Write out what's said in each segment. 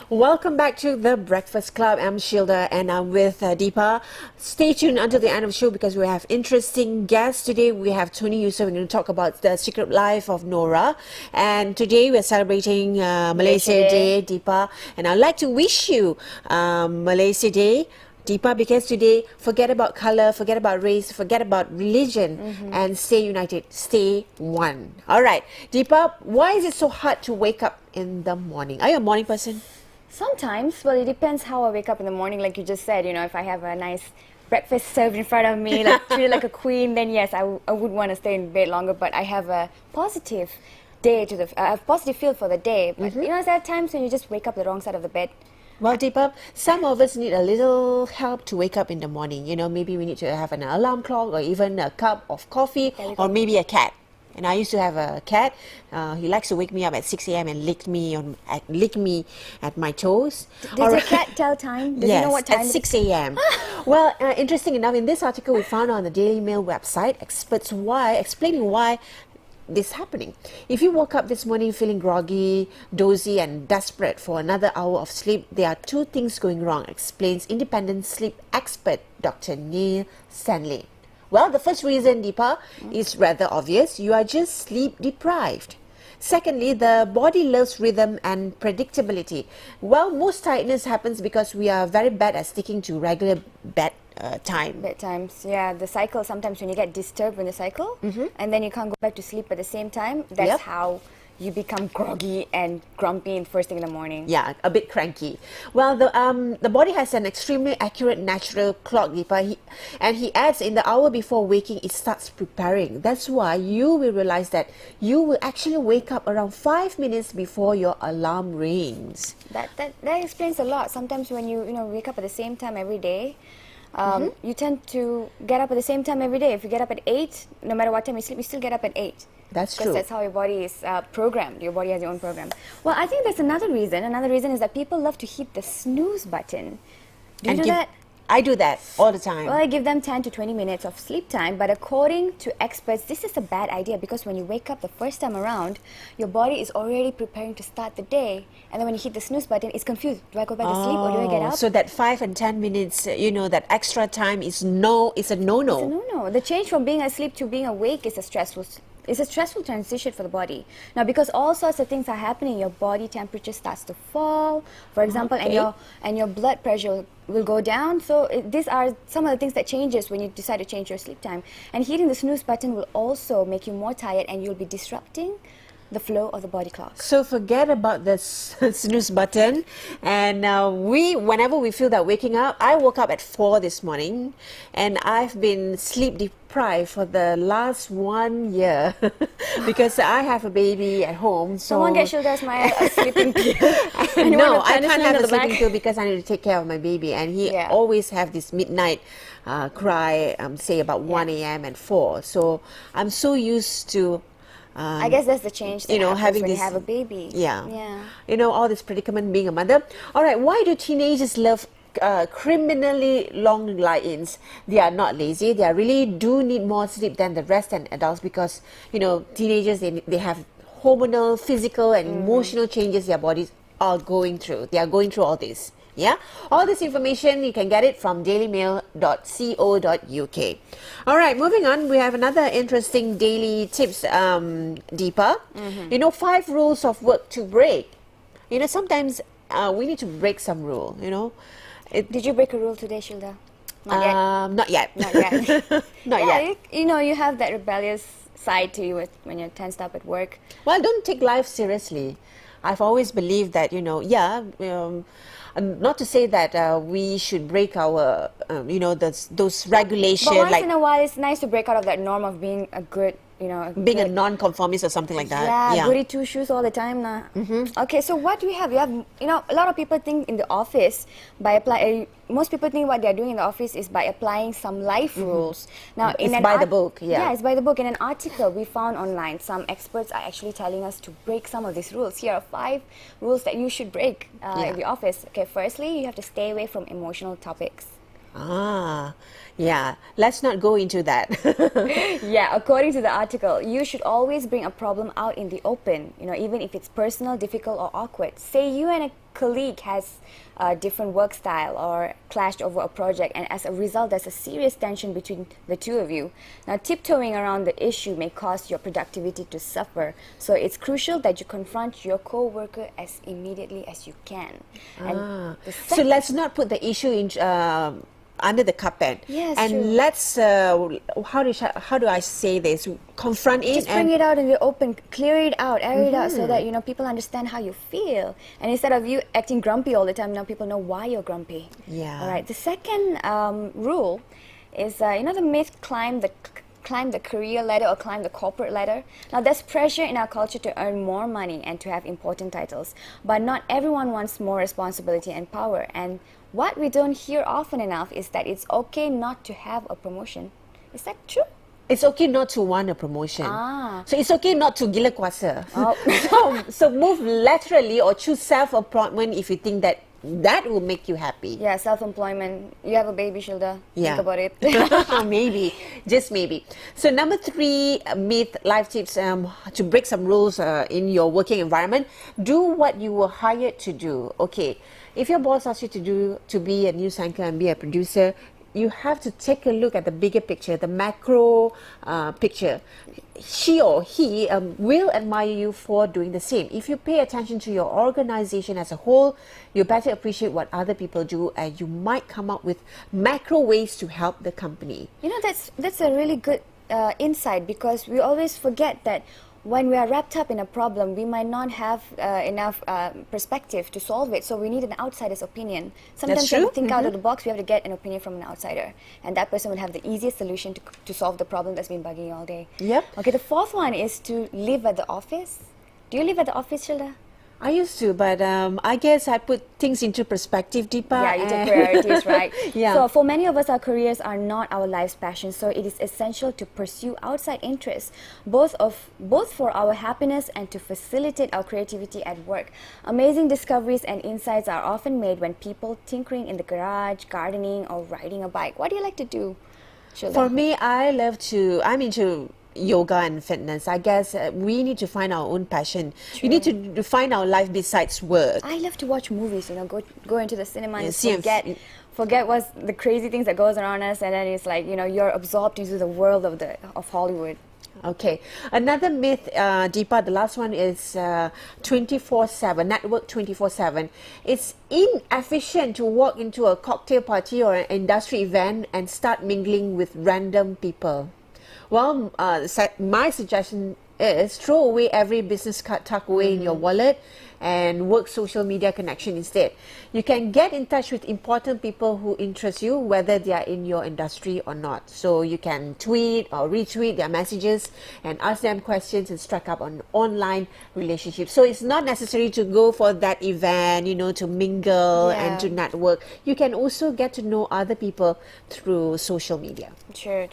Welcome back to the Breakfast Club. I'm Syilda and I'm with Dhipa. Stay tuned until the end of the show because we have interesting guests. Today we have Tony Yusuf. We're going to talk about the secret life of Nora. And today we're celebrating Malaysia Day, Dhipa. And I'd like to wish you Malaysia Day, Dhipa, because today, forget about colour, forget about race, forget about religion, and stay united, stay one. All right, Dhipa, why is it so hard to wake up in the morning? Are you a morning person? Sometimes, well, it depends how I wake up in the morning, like you just said. You know, if I have a nice breakfast served in front of me, like treated like a queen, then yes, I would want to stay in bed longer. But I have a positive day a positive feel for the day. But you know, there are times when you just wake up the wrong side of the bed. Well, Dhipa, some of us need a little help to wake up in the morning. You know, maybe we need to have an alarm clock or even a cup of coffee or maybe a cat. And I used to have a cat. He likes to wake me up at 6 a.m. and lick me at my toes. Does your cat tell time? Does yes, he know what time? At 6 a.m. Well, interesting enough, in this article we found on the Daily Mail website, explaining why this happening. If you woke up this morning feeling groggy, dozy and desperate for another hour of sleep, there are two things going wrong, explains independent sleep expert Dr. Neil Stanley. Well, the first reason, Dhipa, is rather obvious. You are just sleep deprived. Secondly, the body loves rhythm and predictability. Well, most tiredness happens because we are very bad at sticking to regular time. Bedtimes, yeah. The cycle, sometimes when you get disturbed in the cycle, and then you can't go back to sleep at the same time, that's how you become groggy and grumpy in first thing in the morning. Yeah, a bit cranky. Well, the body has an extremely accurate natural clock, Dhipa, and he adds in the hour before waking, it starts preparing. That's why you will realize that you will actually wake up around 5 minutes before your alarm rings. That explains a lot. Sometimes when you wake up at the same time every day, you tend to get up at the same time every day. If you get up at 8, no matter what time you sleep, you still get up at 8. That's true. Because that's how your body is programmed. Your body has your own program. Well, I think there's another reason. Another reason is that people love to hit the snooze button. Do you do that? I do that all the time. Well, I give them 10 to 20 minutes of sleep time, but according to experts, this is a bad idea because when you wake up the first time around, your body is already preparing to start the day, and then when you hit the snooze button, it's confused. Do I go back to sleep or do I get up? So that 5 and 10 minutes, that extra time is a no-no. It's a no-no. The change from being asleep to being awake is a stressful transition for the body. Now, because all sorts of things are happening, your body temperature starts to fall, for example, and your blood pressure will go down. So these are some of the things that changes when you decide to change your sleep time. And hitting the snooze button will also make you more tired, and you'll be disrupting the flow of the body clock. So forget about the snooze button, and whenever we feel that waking up, I woke up at 4 this morning, and I've been sleep deprived for the last 1 year because I have a baby at home. So someone get Syilda a sleeping pill. No, I can't have a sleeping pill because I need to take care of my baby, and he always have this midnight cry, say about 1 a.m. and 4. So I'm so used to I guess that's the change that happens when you have a baby. Yeah. All this predicament being a mother. All right, why do teenagers love criminally long lie-ins? They are not lazy. They really do need more sleep than the rest and adults because, teenagers, they have hormonal, physical and emotional changes their bodies are going through. They are going through all this. Yeah, all this information you can get it from dailymail.co.uk. All right, moving on, we have another interesting daily tips, Dhipa. 5 rules of work to break. Sometimes we need to break some rule. Did you break a rule today, Syilda? Not yet. Not yet. Not yet. You have that rebellious side to you when you're tensed up at work. Well, don't take life seriously. I've always believed that, not to say that we should break our, those regulations. But once in a while, it's nice to break out of that norm of being a good, being a non-conformist or something like that. Yeah, goody two-shoes all the time. Nah. Okay, so what do we have? We have, a lot of people think in the office, most people think what they're doing in the office is by applying some life rules. Now, it's by the book, Yeah, it's by the book. In an article we found online, some experts are actually telling us to break some of these rules. Here are 5 rules that you should break in the office. Okay, firstly, you have to stay away from emotional topics. Yeah, let's not go into that. Yeah, according to the article, you should always bring a problem out in the open, even if it's personal, difficult or awkward. Say you and a colleague has a different work style or clashed over a project, and as a result there's a serious tension between the two of you. Now, tiptoeing around the issue may cause your productivity to suffer, so it's crucial that you confront your co-worker as immediately as you can. And So let's not put the issue in under the carpet. Yes, and true. let's how do I say this? Confront it just bring it out in the open, clear it out, air it out, so that people understand how you feel. And instead of you acting grumpy all the time, now people know why you're grumpy. Yeah. All right. The second rule is the myth climb the career ladder or climb the corporate ladder. Now, there's pressure in our culture to earn more money and to have important titles, but not everyone wants more responsibility and power. And what we don't hear often enough is that it's okay not to have a promotion. Is that true? It's okay not to want a promotion. So it's okay not to gila kuasa. So move laterally or choose self-employment if you think that will make you happy. Yeah, self-employment. You have a baby, Syilda. Yeah. Think about it. Maybe, just maybe. So number 3 myth, life tips to break some rules in your working environment. Do what you were hired to do. Okay, if your boss asks you to be a news anchor and be a producer, you have to take a look at the bigger picture, the macro picture. She or he will admire you for doing the same. If you pay attention to your organization as a whole, you better appreciate what other people do, and you might come up with macro ways to help the company. That's a really good insight, because we always forget that when we are wrapped up in a problem, we might not have enough perspective to solve it. So we need an outsider's opinion. Sometimes we have to think out of the box. We have to get an opinion from an outsider. And that person will have the easiest solution to solve the problem that's been bugging you all day. Yep. Okay, the fourth one is to live at the office. Do you live at the office, Syilda? I used to, but I guess I put things into perspective, Dhipa. Yeah, you take priorities, right? Yeah. So for many of us, our careers are not our life's passion. So it is essential to pursue outside interests, both for our happiness and to facilitate our creativity at work. Amazing discoveries and insights are often made when people tinkering in the garage, gardening, or riding a bike. What do you like to do, Syilda? For me, I'm into yoga and fitness. I guess we need to find our own passion. We need to find our life besides work. I love to watch movies, go into the cinema and see forget what's the crazy things that goes around us, and then it's like, you're absorbed into the world of Hollywood. Okay. Another myth, Dhipa, the last one is 24/7, network 24/7. It's inefficient to walk into a cocktail party or an industry event and start mingling with random people. Well, my suggestion is throw away every business card tucked away in your wallet and work social media connection instead. You can get in touch with important people who interest you, whether they are in your industry or not. So you can tweet or retweet their messages and ask them questions and strike up an online relationship. So it's not necessary to go for that event, to mingle and to network. You can also get to know other people through social media. True.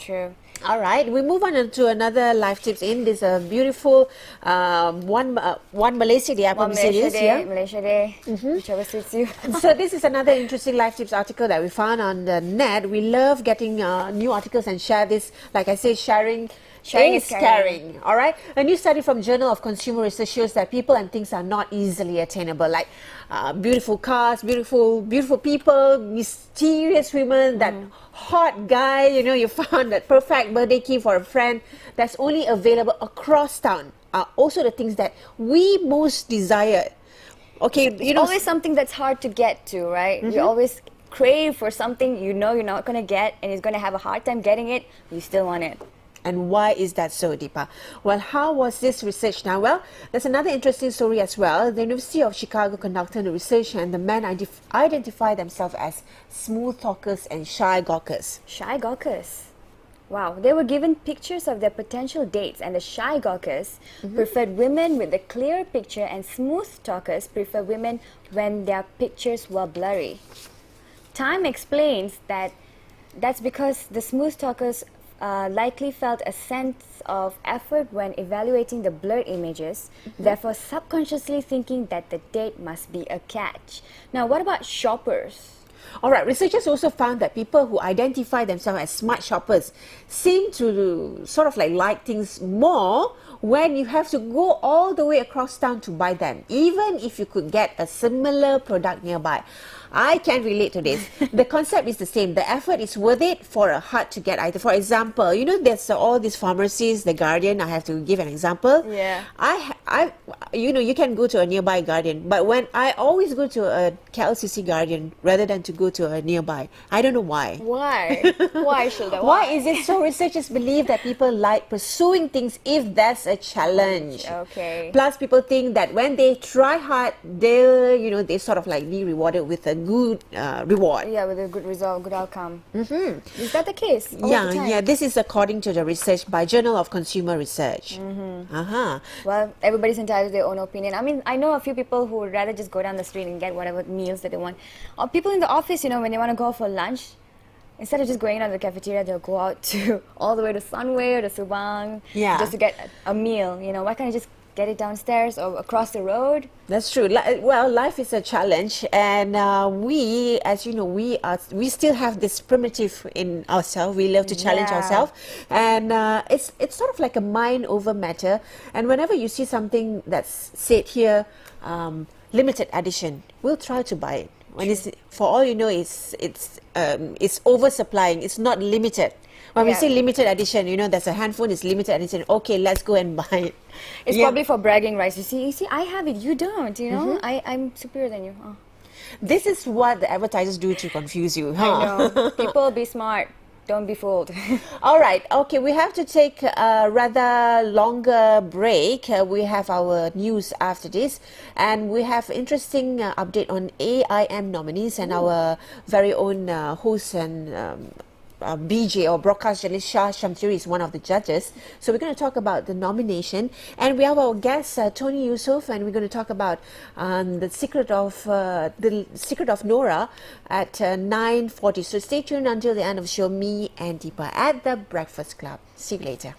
All right, we move on to another life tips in this beautiful one Malaysia Day. Malaysia Day, whichever suits you. So this is another interesting life tips article that we found on the net. We love getting new articles and share this. Like I say, sharing is caring. All right. A new study from Journal of Consumer Research shows that people and things are not easily attainable. Like beautiful cars, beautiful people, mysterious women, that hot guy. You found that perfect birthday gift for a friend. That's only available across town. Are also the things that we most desire. Okay, it's always something that's hard to get to, right? You always crave for something you're not going to get, and it's going to have a hard time getting it. You still want it. And why is that so, Dhipa? Well, how was this research now? Well, there's another interesting story as well. The University of Chicago conducted the research, and the men identify themselves as smooth talkers and shy gawkers. Shy gawkers. Wow. They were given pictures of their potential dates, and the shy gawkers preferred women with a clear picture, and smooth talkers prefer women when their pictures were blurry. Time explains that that's because the smooth talkers likely felt a sense of effort when evaluating the blurred images, therefore subconsciously thinking that the date must be a catch. Now, what about shoppers? All right, researchers also found that people who identify themselves as smart shoppers seem to sort of like things more when you have to go all the way across town to buy them, even if you could get a similar product nearby. I can relate to this. The concept is the same. The effort is worth it for a hard to get item. For example, you know, there's all these pharmacies, the Guardian. I have to give an example. Yeah. You know, you can go to a nearby Guardian, but when I always go to a KLCC Guardian rather than to go to a nearby. I don't know why. Why? Why, Syilda? Why is it so? Researchers believe that people like pursuing things if that's a challenge. Okay. Plus, people think that when they try hard, they'll, you know, they sort of like be rewarded with a good reward. Yeah, with a good result, good outcome. Is that the case? All the time? Yeah. This is according to the research by Journal of Consumer Research. Well, everybody's entitled to their own opinion. I mean, I know a few people who would rather just go down the street and get whatever meals that they want. Or people in the office, you know, when they want to go for lunch, instead of just going out to the cafeteria, they'll go out to all the way to Sunway or to Subang just to get a meal. You know, why can't you just get it downstairs or across the road? That's true. Well, life is a challenge, and we, as you know, we still have this primitive in ourselves. We love to challenge ourselves, and it's sort of like a mind over matter. And whenever you see something that's said here, limited edition, we'll try to buy it. When it's, for all you know, it's oversupplying. It's not limited. When we say limited edition, you know, there's a handphone, it's limited edition. Okay, let's go and buy it. It's probably for bragging rights. You see, I have it, you don't, you know? I'm superior than you. Oh. This is what the advertisers do to confuse you, huh? I know. People, be smart. Don't be fooled. All right. Okay, we have to take a rather longer break. We have our news after this. And we have interesting update on AIM nominees and our very own host and BJ or broadcast journalist Shah Shamsuri is one of the judges. So we're going to talk about the nomination, and we have our guest Tony Yusof, and we're going to talk about the secret of Nora at 9:40. So stay tuned until the end of the show. Me and Dhipa at the Breakfast Club. See you later.